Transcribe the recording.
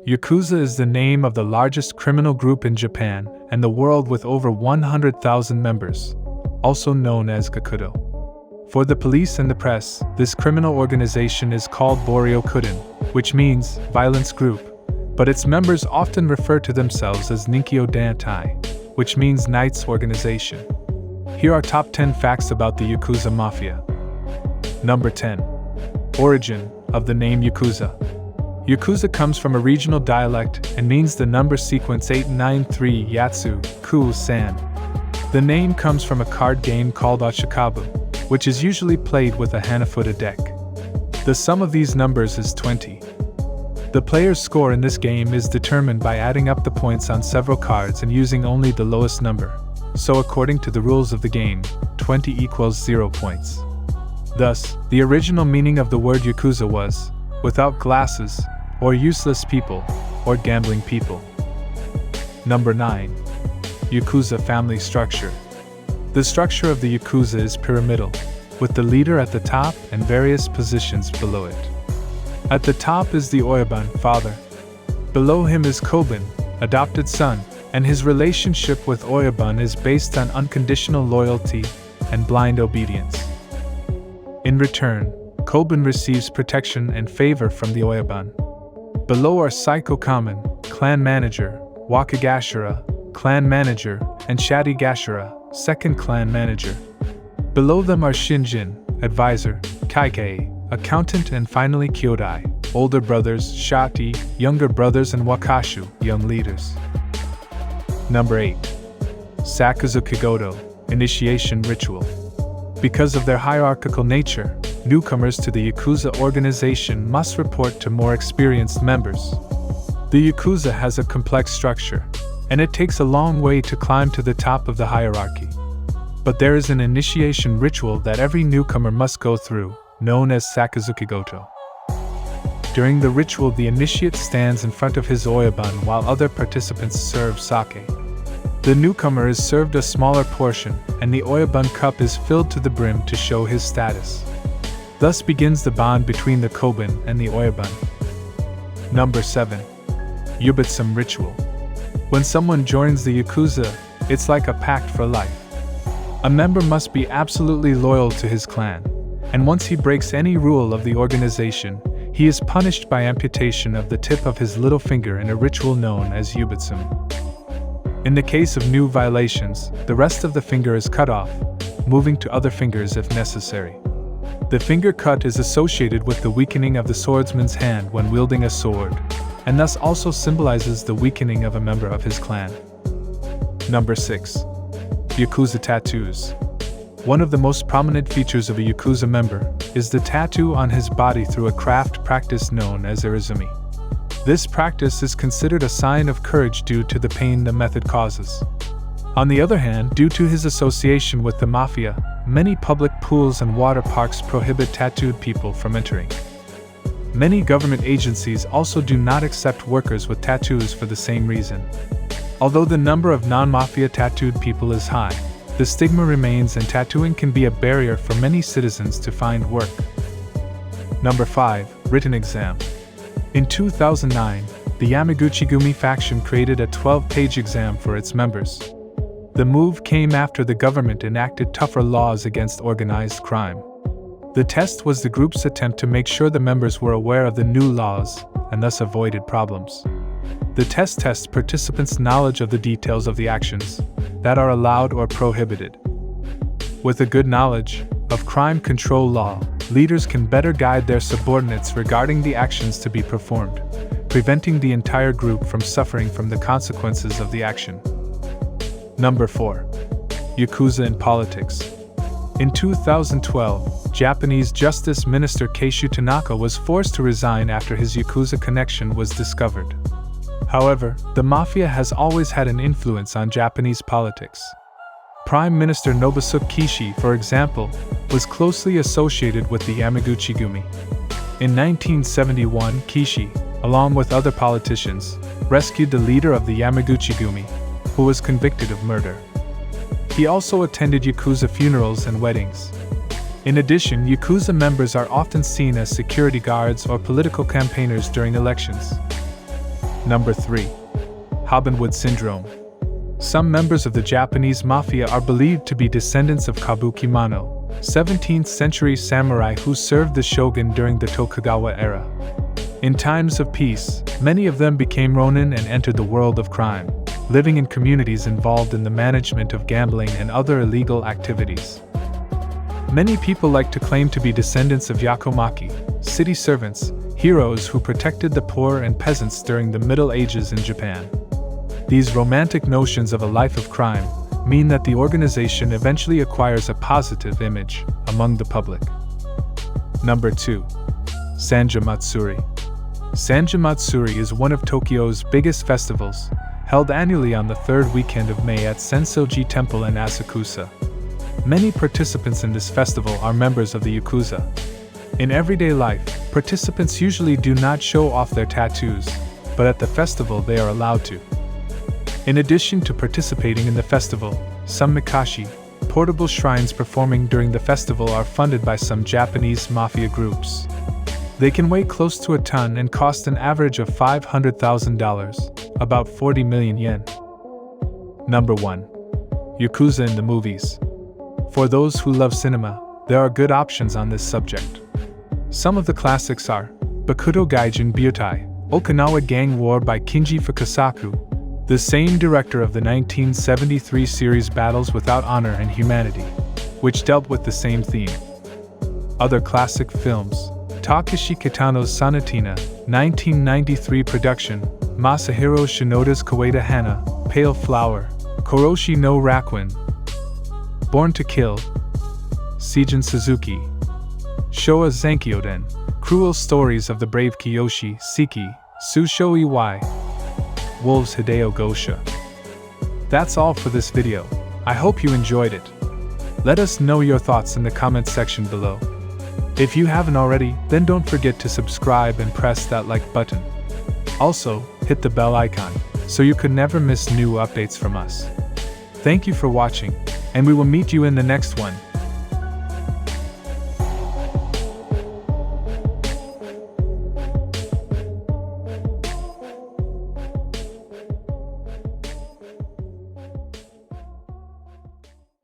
Yakuza is the name of the largest criminal group in Japan and the world with over 100,000 members, also known as Gokudo. For the police and the press, this criminal organization is called Boryokudan, which means violence group, but its members often refer to themselves as Ninkyo dantai, which means Knights Organization. Here are top 10 facts about the Yakuza Mafia. Number 10. Origin of the name Yakuza. Yakuza comes from a regional dialect and means the number sequence 893 Yatsu, Ku, San. The name comes from a card game called Ochikabu, which is usually played with a Hanafuda deck. The sum of these numbers is 20. The player's score in this game is determined by adding up the points on several cards and using only the lowest number. So according to the rules of the game, 20 equals 0 points. Thus, the original meaning of the word Yakuza was, without glasses, or useless people, or gambling people. Number 9. Yakuza family structure. The structure of the Yakuza is pyramidal, with the leader at the top and various positions below it. At the top is the Oyaban, father. Below him is Koban, adopted son, and his relationship with Oyaban is based on unconditional loyalty and blind obedience. In return, Koban receives protection and favor from the Oyaban. Below are Saiko Kamen, clan manager, Wakagashira, clan manager, and Shadigashira, second clan manager. Below them are Shinjin, advisor, Kaikei, accountant, and finally Kyodai, older brothers, Shati, younger brothers, and Wakashu, young leaders. Number 8. Sakuzuki-goto, initiation ritual. Because of their hierarchical nature, newcomers to the Yakuza organization must report to more experienced members. The Yakuza has a complex structure, and it takes a long way to climb to the top of the hierarchy. But there is an initiation ritual that every newcomer must go through, known as Sakuzuki-goto. During the ritual, the initiate stands in front of his Oyaban while other participants serve sake. The newcomer is served a smaller portion, and the Oyaban cup is filled to the brim to show his status. Thus begins the bond between the Koban and the Oyaban. Number 7. Yubitsume ritual. When someone joins the Yakuza, it's like a pact for life. A member must be absolutely loyal to his clan, and once he breaks any rule of the organization, he is punished by amputation of the tip of his little finger in a ritual known as Yubitsume. In the case of new violations, the rest of the finger is cut off, moving to other fingers if necessary. The finger cut is associated with the weakening of the swordsman's hand when wielding a sword, and thus also symbolizes the weakening of a member of his clan. Number 6. Yakuza tattoos. One of the most prominent features of a Yakuza member is the tattoo on his body through a craft practice known as irizumi. This practice is considered a sign of courage due to the pain the method causes. On the other hand, due to his association with the Mafia, many public pools and water parks prohibit tattooed people from entering. Many government agencies also do not accept workers with tattoos for the same reason. Although the number of non-Mafia tattooed people is high, the stigma remains and tattooing can be a barrier for many citizens to find work. Number 5. Written exam. In 2009, the Yamaguchi-gumi faction created a 12-page exam for its members. The move came after the government enacted tougher laws against organized crime. The test was the group's attempt to make sure the members were aware of the new laws and thus avoided problems. The test tests participants' knowledge of the details of the actions that are allowed or prohibited. With a good knowledge of crime control law, leaders can better guide their subordinates regarding the actions to be performed, preventing the entire group from suffering from the consequences of the action. Number 4. Yakuza in politics. In 2012, Japanese Justice Minister Keishu Tanaka was forced to resign after his Yakuza connection was discovered. However, the Mafia has always had an influence on Japanese politics. Prime Minister Nobusuke Kishi, for example, was closely associated with the Yamaguchi-gumi. In 1971, Kishi, along with other politicians, rescued the leader of the Yamaguchi-gumi, who was convicted of murder. He also attended Yakuza funerals and weddings. In addition, Yakuza members are often seen as security guards or political campaigners during elections. Number 3. Robin Syndrome. Some members of the Japanese mafia are believed to be descendants of Kabukimano, 17th century samurai who served the shogun during the Tokugawa era. In times of peace, many of them became ronin and entered the world of crime, living in communities involved in the management of gambling and other illegal activities. Many people like to claim to be descendants of yakomaki, city servants, heroes who protected the poor and peasants during the Middle Ages in Japan. These romantic notions of a life of crime mean that the organization eventually acquires a positive image among the public. Number 2. Sanja Matsuri. Sanja Matsuri is one of Tokyo's biggest festivals, held annually on the third weekend of May at Sensoji Temple in Asakusa. Many participants in this festival are members of the Yakuza. In everyday life, participants usually do not show off their tattoos, but at the festival they are allowed to. In addition to participating in the festival, some mikashi, portable shrines performing during the festival are funded by some Japanese mafia groups. They can weigh close to a ton and cost an average of $500,000, about 40 million yen. Number 1. Yakuza in the movies. For those who love cinema, there are good options on this subject. Some of the classics are Gokudo Gaijin Byutai, Okinawa Gang War by Kinji Fukasaku, the same director of the 1973 series Battles Without Honor and Humanity, which dealt with the same theme. Other classic films: Takashi Kitano's Sonatina, 1993 production, Masahiro Shinoda's Kawaii Hana, Pale Flower, Koroshi no Rakuin, Born to Kill, Seijin Suzuki, Showa Zankyoden, Cruel Stories of the Brave Kiyoshi Siki, Susho Iwai, Wolves Hideo Gosha. That's all for this video. I hope you enjoyed it. Let us know your thoughts in the comments section below. If you haven't already, then don't forget to subscribe and press that like button. Also, hit the bell icon, so you could never miss new updates from us. Thank you for watching, and we will meet you in the next one.